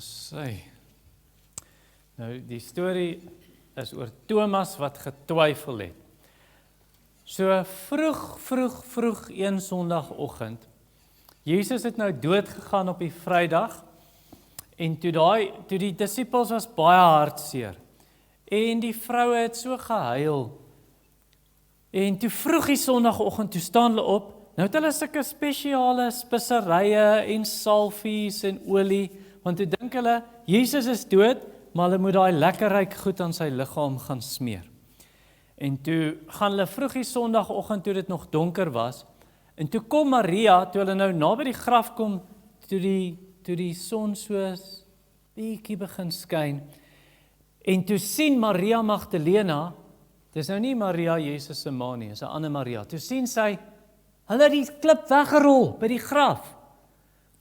Sy. Nou, die storie is oor Thomas wat getwyfel het. So vroeg een Sondagoggend. Jesus het nou dood gegaan op die Vrydag en toe die disippels was baie hartseer. En die vroue het so gehuil. En toe vroeg die Sondagoggend, toe staan hulle op. Nou het hulle sulke spesiale speserye en salfies en olie, want toe dink hulle, Jesus is dood, maar hulle moet daai lekker ryk goed aan sy liggaam gaan smeer. En toe gaan hulle vroeg die Sondagoggend, toe dit nog donker was, en toe kom Maria, toe hulle nou naby die graf kom, toe die son soos bietjie begin skyn, en toe sien Maria Magdalena, dis nou nie Maria Jesus se ma nie, is 'n ander Maria, toe sien sy, hulle het die klip weggerol by die graf.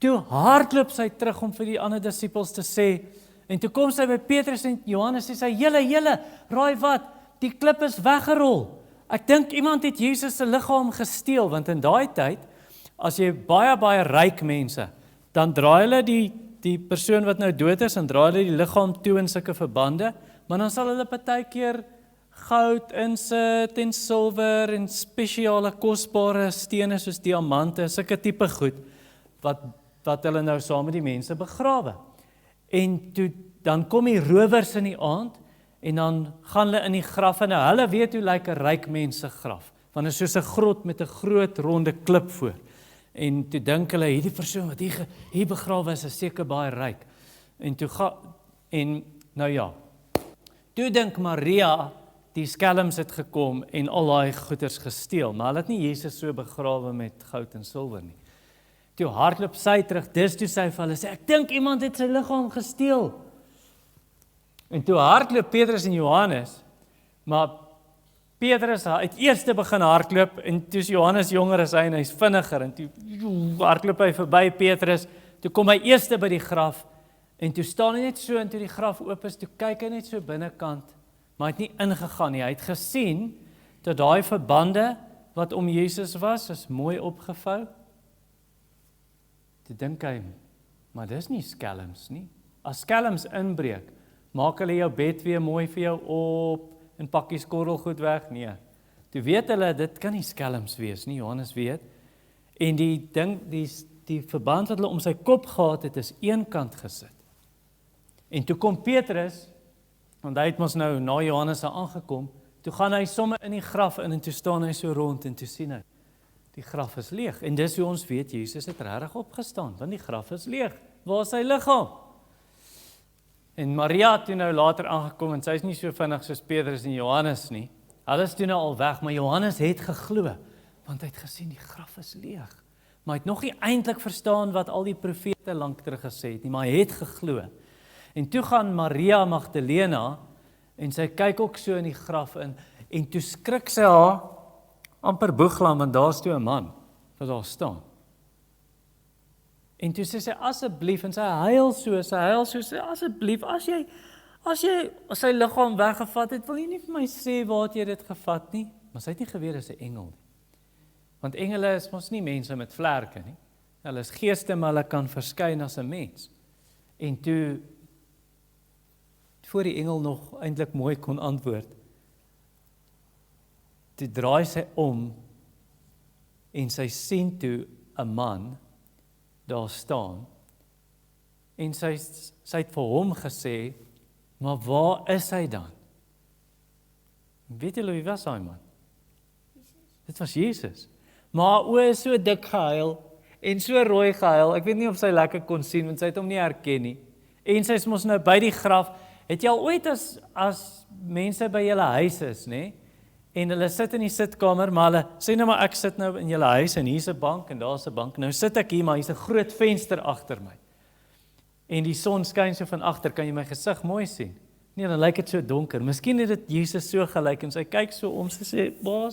Toe hardloop sy terug om vir die ander disippels te sê, en toe kom sy by Petrus en Johannes en sê, julle, raai wat, die klip is weggerol. Ek dink iemand het Jesus se liggaam gesteel, want in daai tyd, as jy baie ryk mense, dan draai hulle die persoon wat nou dood is, en draai hulle die liggaam toe in sulke verbande, maar dan sal hulle partykeer goud insit en silwer en spesiale kosbare stene soos diamante, sulke tipe goed, wat hulle nou saam met die mense begrawe. En toe, dan kom die rowers in die aand, en dan gaan hulle in die graf, en nou hulle weet hoe lyk 'n ryk mens se graf, want dit is soos 'n grot met 'n groot ronde klip voor. En toe dink hulle, hierdie persoon wat hier begrawe is seker baie ryk. En nou ja, toe dink Maria, die skelms het gekom en al daai goeders gesteel, maar hulle het nie Jesus so begrawe met goud en silwer nie. Toe hardloop sy terug, dis toe sy vir hulle sê, ek dink iemand het sy liggaam gesteel. En toe hardloop Petrus en Johannes, maar Petrus het eers begin hardloop, en toe is Johannes jonger as hy, en hy's vinniger, en toe hardloop hy verby Petrus, toe kom hy eers by die graf, en toe staan hy net so, en toe die graf oop is, toe kyk hy net so binnekant, maar hy het nie ingegaan nie, hy het gesien, dat daai verbande, wat om Jesus was, is mooi opgevou. Toe dink hy, maar dis nie skelms nie, as skelms inbreek, maak hulle jou bed weer mooi vir jou op, en pak die skorrelgoed weg, nee. Toe weet hulle, dit kan nie skelms wees nie, Johannes weet, en die verband wat hulle om sy kop gehad het, is een kant gesit. En toe kom Petrus, want hy het mos nou na Johannes aangekom, toe gaan hy somme in die graf in, en toe staan hy so rond, en toe sien hy, die graf is leeg, en dis hoe ons weet, Jesus het regtig opgestaan, want die graf is leeg, waar is sy liggaam? En Maria het toe nou later aangekom, en sy is nie so vinnig soos Petrus en Johannes nie. Hulle is toe nou al weg, maar Johannes het geglo, want hy het gesien die graf is leeg. Maar hy het nog nie eintlik verstaan wat al die profete lank terug gesê het nie, maar hy het geglo. En toe gaan Maria Magdalena, en sy kyk ook so in die graf in, en toe skrik sy haar amper boeglam, want daar is toe 'n man wat daar staan. En toe sê sy, asseblief, en sy huil so, sê, asseblief, as jy sy liggaam weggevat het, wil jy nie vir my sê waar het jy dit gevat nie? Maar sy het nie geweet as 'n engel nie. Want engele is mos nie mense met vlerke nie. Hulle is geeste, maar hulle kan verskyn as 'n mens. En toe, voor die engel nog eintlik mooi kon antwoord, toe draai sy om, en sy sien toe 'n man, daar staan, en sy het vir hom gesê, maar waar is hy dan? Weet julle wie was hy man? Dit was Jesus. Maar oë is so dik gehuil, en so rooi gehuil, ek weet nie of sy lekker kon sien, want sy het hom nie herken nie, en sy is mos nou by die graf, het jy al ooit as mense by julle huis is, nee? En hulle sit in die sitkamer, maar hulle sê nou maar ek sit nou in julle huis, en hier's 'n bank, en daar's 'n bank, nou sit ek hier, maar hier's 'n groot venster agter my. En die son skyn so van agter, kan jy my gesig mooi sien? Nee, dan lyk dit so donker. Miskien het dit Jesus so gelyk, en sy kyk so om, sy sê, waar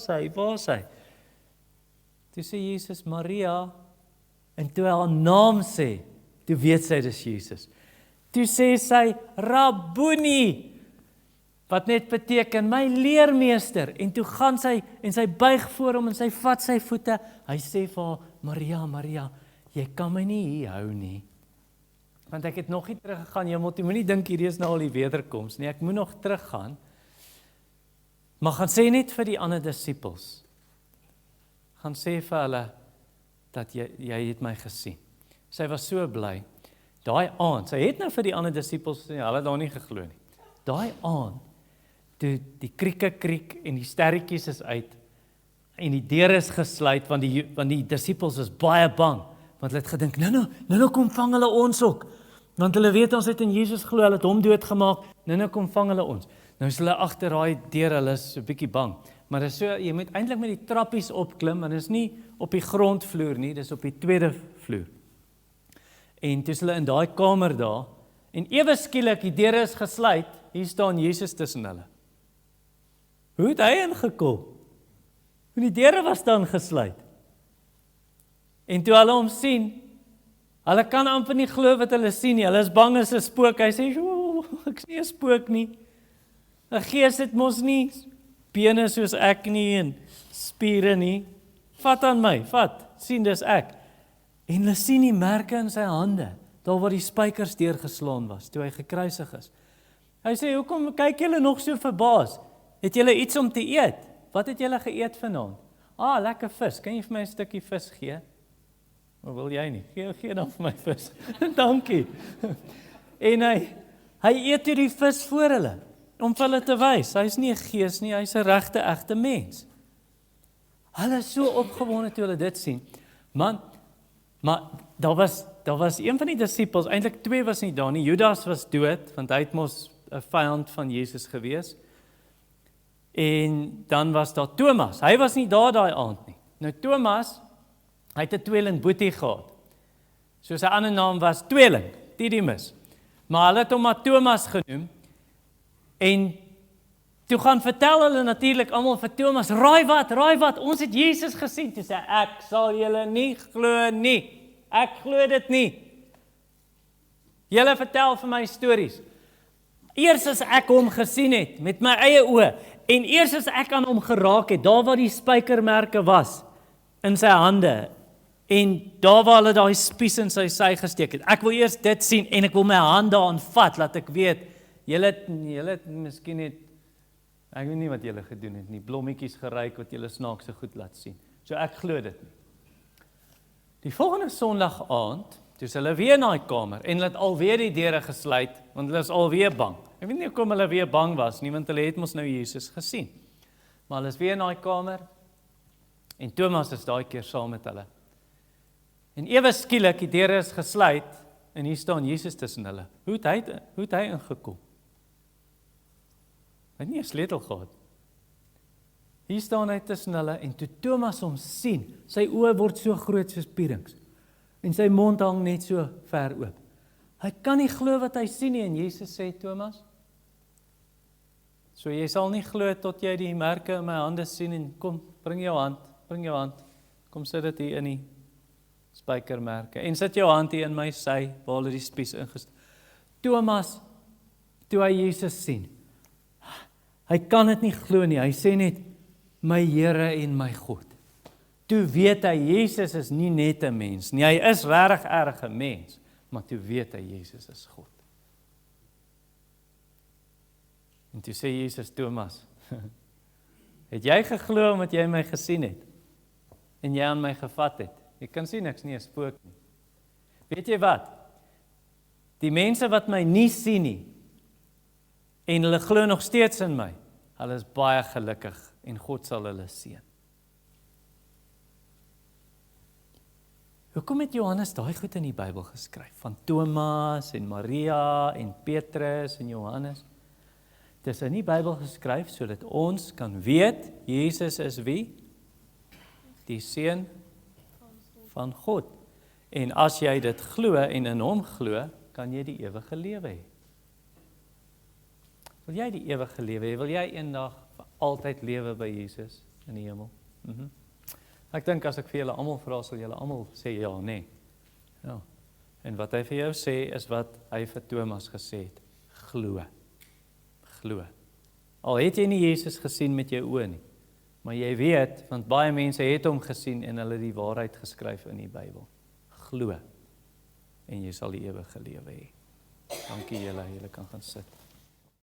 is hy? Toe sê Jesus, Maria, en toe hy haar naam sê, toe weet sy dis Jesus. Toe sê sy, Rabboni, wat net beteken, my leermeester, en toe gaan sy, en sy buig voor hom, en sy vat sy voete, hy sê vir haar, Maria, jy kan my nie hier hou nie, Want ek het nog nie teruggegaan, jy moenie dink hierdie is nou al die wederkoms nie, ek moet nog teruggaan, maar gaan sê net vir die ander disippels, gaan sê vir hulle, dat jy het my gesien. Sy was so bly, daai aand, sy het nou vir die ander disippels, hulle het daar nie geglo nie, daai aand, toe die krieke kriek en die sterretjies is uit, en die deur is gesluit, want die disippels is baie bang, want hulle het gedink, nou kom vang hulle ons ook, want hulle weet ons het in Jesus glo, hulle het hom doodgemaak, nou kom vang hulle ons. Nou is hulle agter daai deur, hulle is so 'n bietjie bang, maar dis so, jy moet eintlik met die trappies opklim, en dit is nie op die grondvloer nie, dis op die tweede vloer. En toe is hulle in daai kamer daar, en ewe skielik, die deure is gesluit, hier staan Jesus tussen hulle. Hoe het hy ingekom? En die deure was dan gesluit. En toe hulle hom sien, hulle kan amper nie glo wat hulle sien nie, hulle is bang as 'n spook, hy sê, ek sien 'n spook nie, 'n gees het mos nie, bene soos ek nie, en spiere nie, vat aan my, sien dis ek, en hulle sien die merke in sy hande, daar waar die spykers deurgeslaan was, toe hy gekruisig is. Hy sê, hoekom kyk julle nog so verbaas? Het julle iets om te eet? Wat het julle geëet vanaand? Lekker vis, kan jy vir my 'n stukkie vis gee? Of wil jy nie? Gee dan vir my vis. Dankie. En hy eet toe die vis voor hulle, om vir hulle te wys, hy is nie 'n gees nie, hy is 'n regte, egte mens. Hulle is so opgewonde toe hulle dit sien. Maar daar was een van die disippels, eintlik 2 was nie daar nie, Judas was dood, want hy het mos 'n vyand van Jesus gewees. En dan was daar Thomas, hy was nie daar daai aand nie. Nou Thomas, hy het 'n tweeling boetie gehad. So sy ander naam was tweeling, Didymus. Maar hulle het hom maar Thomas genoem. En toe gaan vertel hulle natuurlik almal vir Thomas, raai wat, ons het Jesus gesien. Toe sê ek sal julle nie glo nie. Ek glo dit nie. Julle vertel vir my stories. Eers as ek hom gesien het met my eie oë, en eers as ek aan hom geraak het, daar waar die spykermerke was in sy hande, en daar waar hulle daai spies in sy sy gesteek het. Ek wil eers dit sien en ek wil my hand daaraan vat, laat ek weet, julle het miskien net, ek weet nie wat julle gedoen het nie, blommetjies geryk wat julle snaakse goed laat sien. So ek glo dit nie. Die volgende Sondag aand, toe hulle weer in daai kamer en hulle het alweer die deure gesluit, want hulle is alweer bang. Ek weet nie hoekom hulle weer bang was nie, want hulle het mos nou Jesus gesien. Maar hulle is weer in daai kamer en Thomas is daai keer saam met hulle. En ewe skielik, die deure is gesluit en hier staan Jesus tussen hulle. Hoe het hy ingekom? Hy het nie 'n sleutel gehad. Hier staan hy tussen hulle en toe Thomas hom sien, sy oë word so groot soos pierings en sy mond hang net so ver oop. Hy kan nie glo wat hy sien nie en Jesus sê, Thomas, so jy sal nie glo tot jy die merke in my hande sien en kom, bring jou hand, kom sit dit hier in die spykermerke en sit jou hand hier in my sy, waar hulle die spies ingesteek. Thomas, toe hy Jesus sien, hy kan dit nie glo nie, hy sê net, my Here en my God. Toe weet hy, Jesus is nie net 'n mens nie, hy is regtig erg 'n mens, maar toe weet hy, Jesus is God. En toe sê Jesus, Thomas, het jy geglo omdat jy my gesien het, en jy aan my gevat het? Jy kan sien, ek's nie 'n spook nie. Weet jy wat? Die mense wat my nie sien nie, en hulle glo nog steeds in my, hulle is baie gelukkig, en God sal hulle seën. Hoekom het Johannes daai goed in die Bybel geskryf? Van Thomas en Maria en Petrus en Johannes. Dit is in die Bybel geskryf sodat ons kan weet Jesus is wie? Die seun van God. En as jy dit glo en in hom glo, kan jy die ewige lewe hê. Wil jy die ewige lewe hê? Wil jy eendag vir altyd lewe by Jesus in die hemel? Ek dink as ek vir julle almal vra, sal julle almal sê ja, nee. Ja. En wat hy vir jou sê, is wat hy vir Thomas gesê het. Glo. Glo. Al het jy nie Jesus gesien met jou oë nie, maar jy weet, want baie mense het hom gesien en hulle die waarheid geskryf in die Bybel. Glo. en jy sal die ewige lewe hê. Dankie julle kan gaan sit.